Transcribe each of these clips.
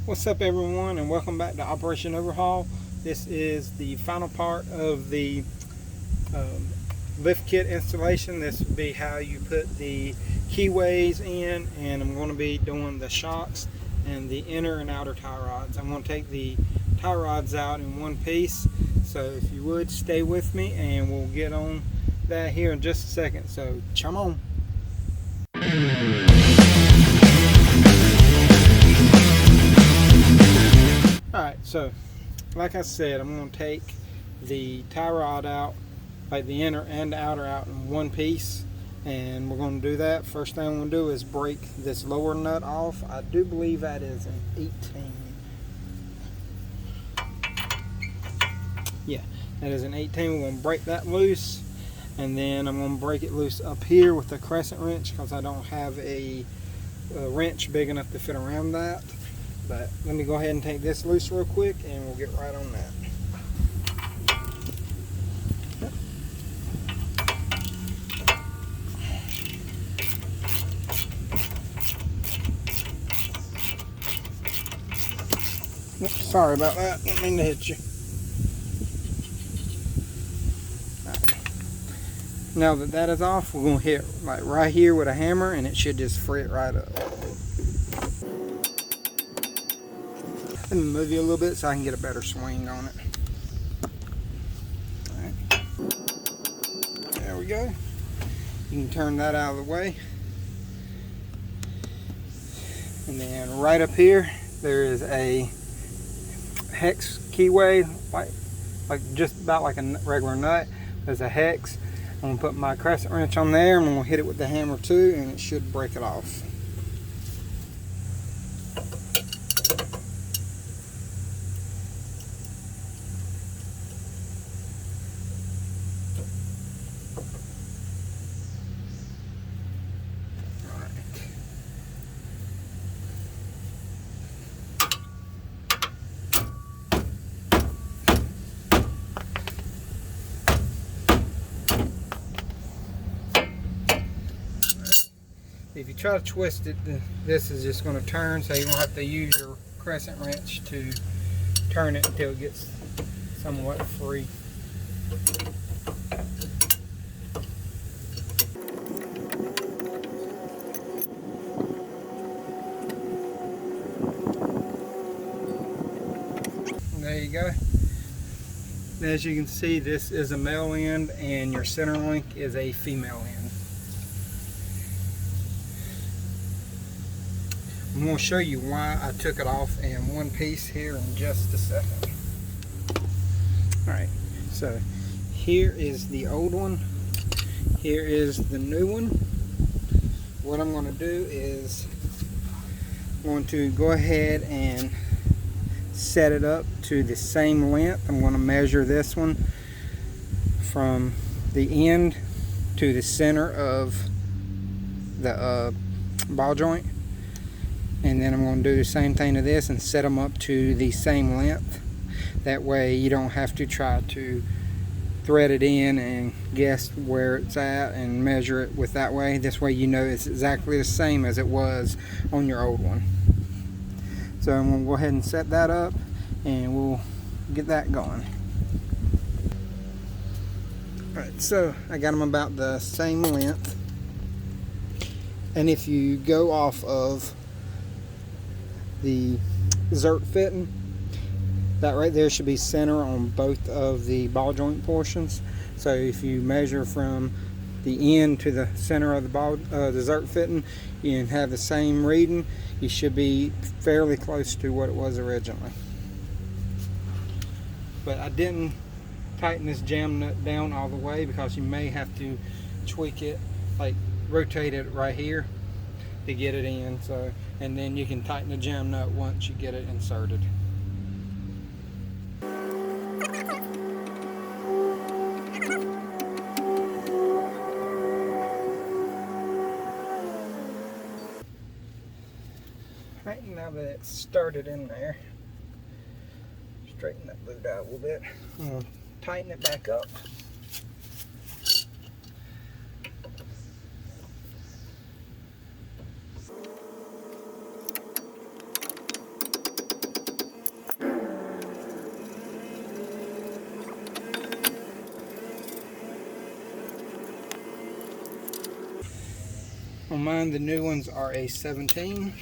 What's up everyone, and welcome back to Operation Overhaul. This is the final part of the lift kit installation. This would be how you put the keyways in, and I'm going to be doing the shocks and the inner and outer tie rods. I'm going to take the tie rods out in one piece, so if you would stay with me and we'll get on that here in just a second. So chum on. Alright, so like I said, I'm going to take the tie rod out, like the inner and the outer out in one piece, and we're going to do that. First thing I'm going to do is break this lower nut off. I do believe that is an 18. Yeah, that is an 18. We're going to break that loose, and then I'm going to break it loose up here with the crescent wrench because I don't have a wrench big enough to fit around that. But let me go ahead and take this loose real quick and we'll get right on that. Oops, sorry about that, didn't mean to hit you. Right. Now that that is off, we're going to hit like right here with a hammer and it should just free it right up. Let me move you a little bit so I can get a better swing on it. Alright. There we go. You can turn that out of the way. And then right up here, there is a hex keyway, like just about like a regular nut. There's a hex. I'm going to put my crescent wrench on there. I'm going to hit it with the hammer too, and it should break it off. If you try to twist it, this is just going to turn, so you won't have to use your crescent wrench to turn it until it gets somewhat free. And there you go. As you can see, this is a male end and your center link is a female end. I'm going to show you why I took it off in one piece here in just a second. Alright, so here is the old one. Here is the new one. What I'm going to do is I'm going to go ahead and set it up to the same length. I'm going to measure this one from the end to the center of the ball joint. And then I'm going to do the same thing to this and set them up to the same length. That way you don't have to try to thread it in and guess where it's at and measure it with that way. This way you know it's exactly the same as it was on your old one. So I'm going to go ahead and set that up and we'll get that going. Alright, so I got them about the same length. And if you go off of the zert fitting, that right there should be center on both of the ball joint portions. So if you measure from the end to the center of the zert fitting and have the same reading, you should be fairly close to what it was originally. But I didn't tighten this jam nut down all the way because you may have to tweak it, like rotate it right here to get it in. So, and then you can tighten the jam nut once you get it inserted. Right, now that it's started in there, straighten that boot out a little bit. I'm going to tighten it back up. On mine, the new ones are a 17.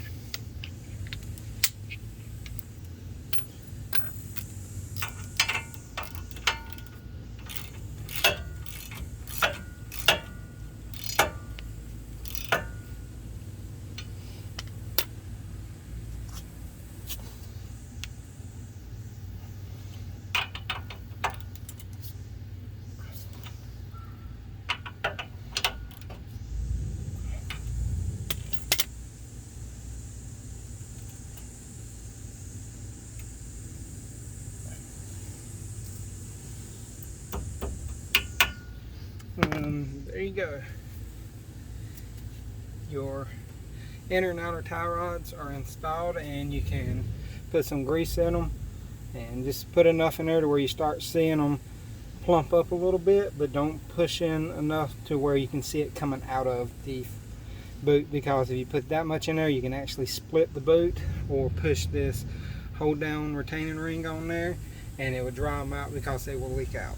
There you go. Your inner and outer tie rods are installed, and you can put some grease in them and just put enough in there to where you start seeing them plump up a little bit, but don't push in enough to where you can see it coming out of the boot, because if you put that much in there, you can actually split the boot, or push this hold down retaining ring on there and it will dry them out because they will leak out.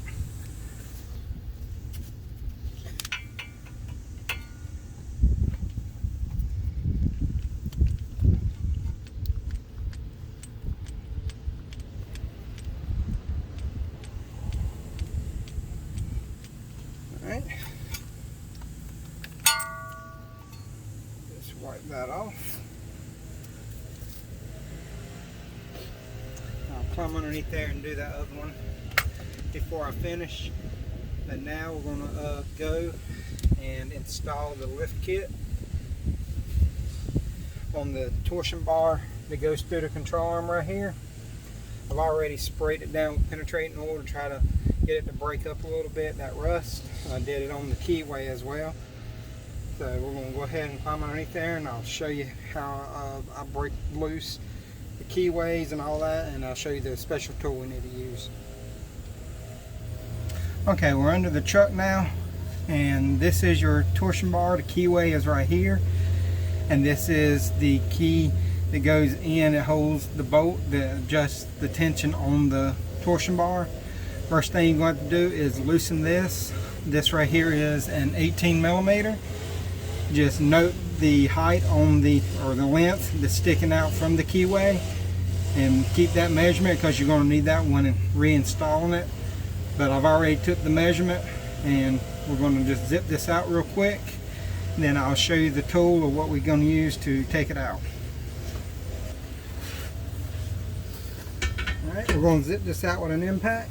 Alright, just wipe that off. I'll climb underneath there and do that other one before I finish. But now we're going to go and install the lift kit on the torsion bar that goes through the control arm right here. I've already sprayed it down with penetrating oil to try to get it to break up a little bit, that rust. I did it on the keyway as well. So we're going to go ahead and climb underneath there, and I'll show you how I break loose the keyways and all that, and I'll show you the special tool we need to use. Okay, we're under the truck now, and this is your torsion bar. The keyway is right here, and this is the key that goes in. It holds the bolt that adjusts the tension on the torsion bar. First thing you're going to have to do is loosen this. This right here is an 18 millimeter. Just note the height on the length that's sticking out from the keyway, and keep that measurement because you're going to need that when reinstalling it. But I've already took the measurement, and we're going to just zip this out real quick. Then I'll show you the tool of what we're going to use to take it out. Alright, we're going to zip this out with an impact.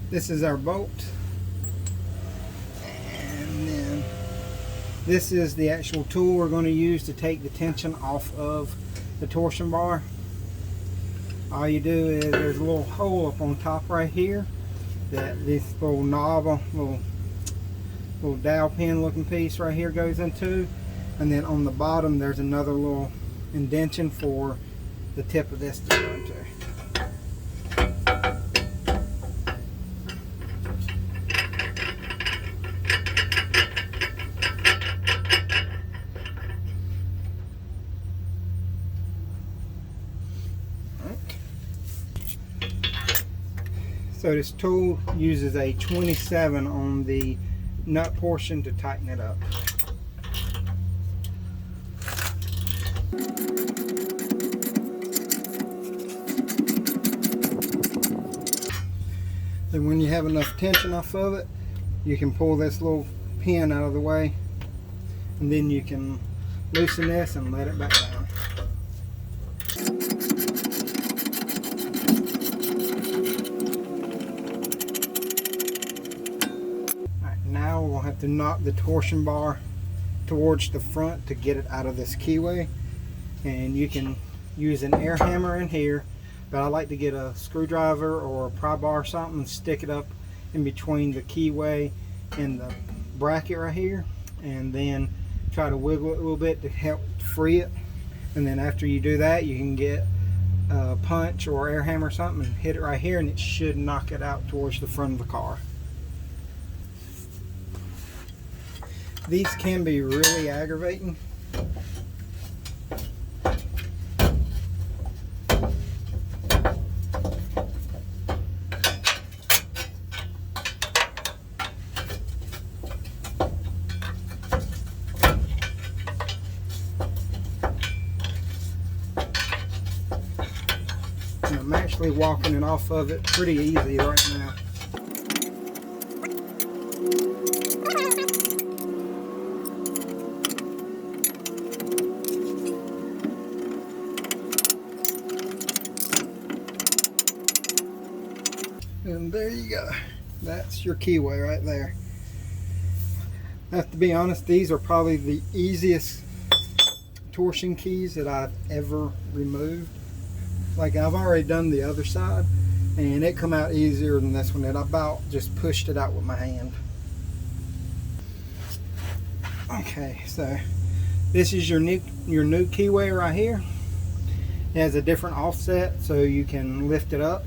This is our bolt, and then this is the actual tool we're going to use to take the tension off of the torsion bar. All you do is there's a little hole up on top right here that this little knob, little dowel pin looking piece right here goes into, and then on the bottom there's another little indentation for the tip of this to go into. So this tool uses a 27 on the nut portion to tighten it up. Then when you have enough tension off of it, you can pull this little pin out of the way, and then you can loosen this and let it back down. Now we'll have to knock the torsion bar towards the front to get it out of this keyway, and you can use an air hammer in here, but I like to get a screwdriver or a pry bar or something and stick it up in between the keyway and the bracket right here, and then try to wiggle it a little bit to help free it. And then after you do that, you can get a punch or air hammer or something and hit it right here, and it should knock it out towards the front of the car. These can be really aggravating. actually walking it off of it pretty easy right now. And there you go. That's your keyway right there. I have to be honest, these are probably the easiest torsion keys that I've ever removed. Like, I've already done the other side and it come out easier than this one, and I about just pushed it out with my hand. Okay, so this is your new keyway right here. It has a different offset so you can lift it up.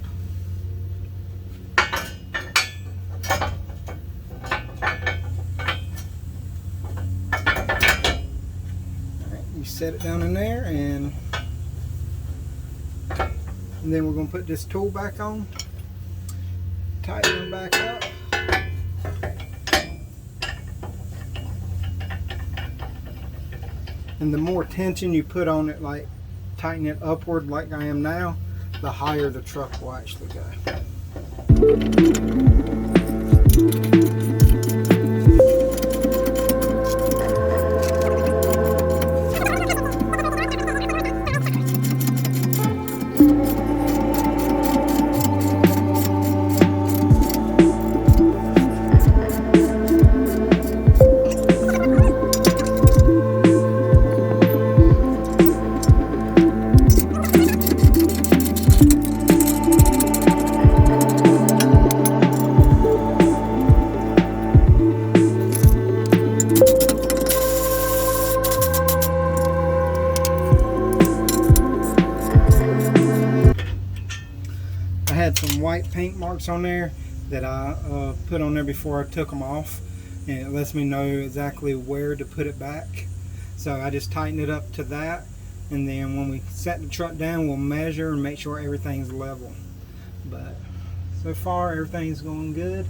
You set it down in there, and then we're going to put this tool back on, tighten it back up, and the more tension you put on it, like tighten it upward like I am now, the higher the truck will actually go. Some white paint marks on there that I put on there before I took them off, and it lets me know exactly where to put it back. So I just tighten it up to that, and then when we set the truck down, we'll measure and make sure everything's level. But so far everything's going good.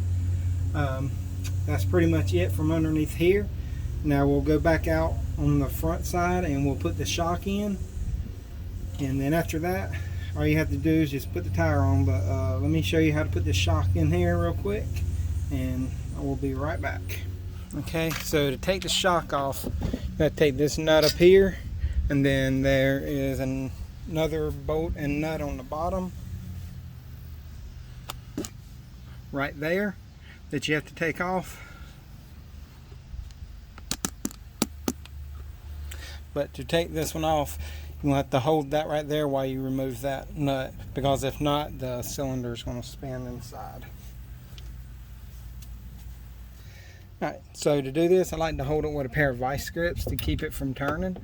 That's pretty much it from underneath here. Now we'll go back out on the front side and we'll put the shock in, and then after that all you have to do is just put the tire on. But let me show you how to put the shock in here real quick, and I will be right back. Okay, so to take the shock off, you got to take this nut up here, and then there is another bolt and nut on the bottom right there that you have to take off. But to take this one off, you'll have to hold that right there while you remove that nut, because if not, the cylinder is going to spin inside. Alright, so to do this, I like to hold it with a pair of vice grips to keep it from turning.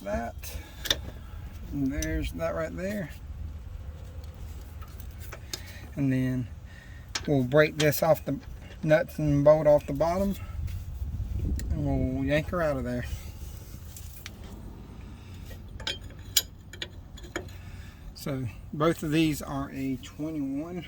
That, and there's that right there, and then we'll break this off the nuts and bolt off the bottom, and we'll yank her out of there. So both of these are a 21.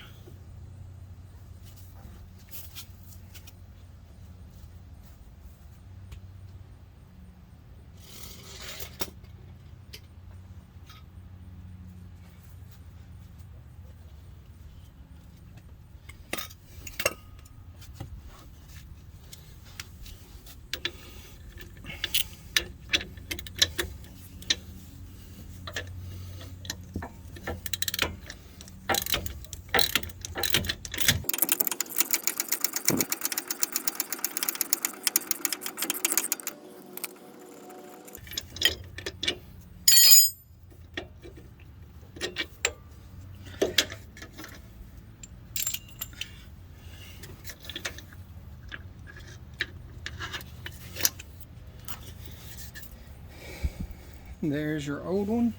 there's your old one.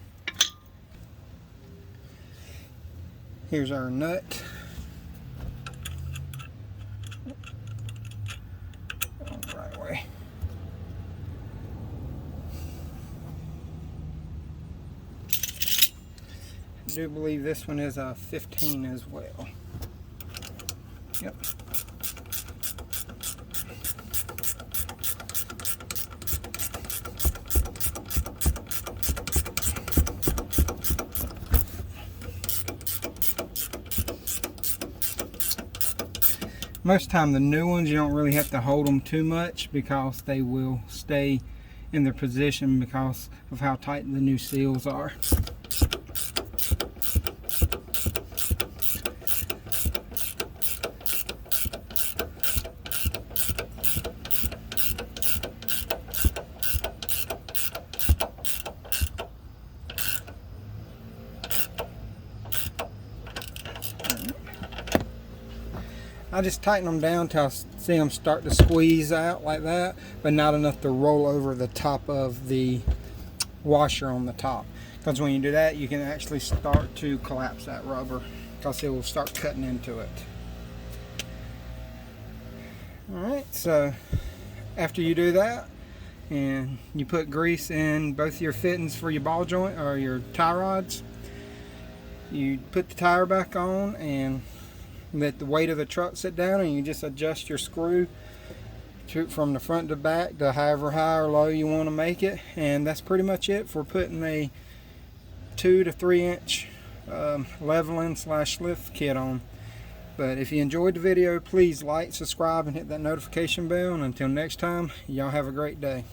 Here's our nut. Going the right way. I do believe this one is a 15 as well. Yep. Most of the time the new ones, you don't really have to hold them too much because they will stay in their position because of how tight the new seals are. I just tighten them down till I see them start to squeeze out like that, but not enough to roll over the top of the washer on the top. Because when you do that, you can actually start to collapse that rubber because it will start cutting into it. Alright, so after you do that, and you put grease in both your fittings for your ball joint or your tie rods, you put the tire back on and let the weight of the truck sit down, and you just adjust your screw from the front to back to however high or low you want to make it. And that's pretty much it for putting a 2 to 3 inch leveling / lift kit on. But if you enjoyed the video, please like, subscribe, and hit that notification bell. And until next time, y'all have a great day.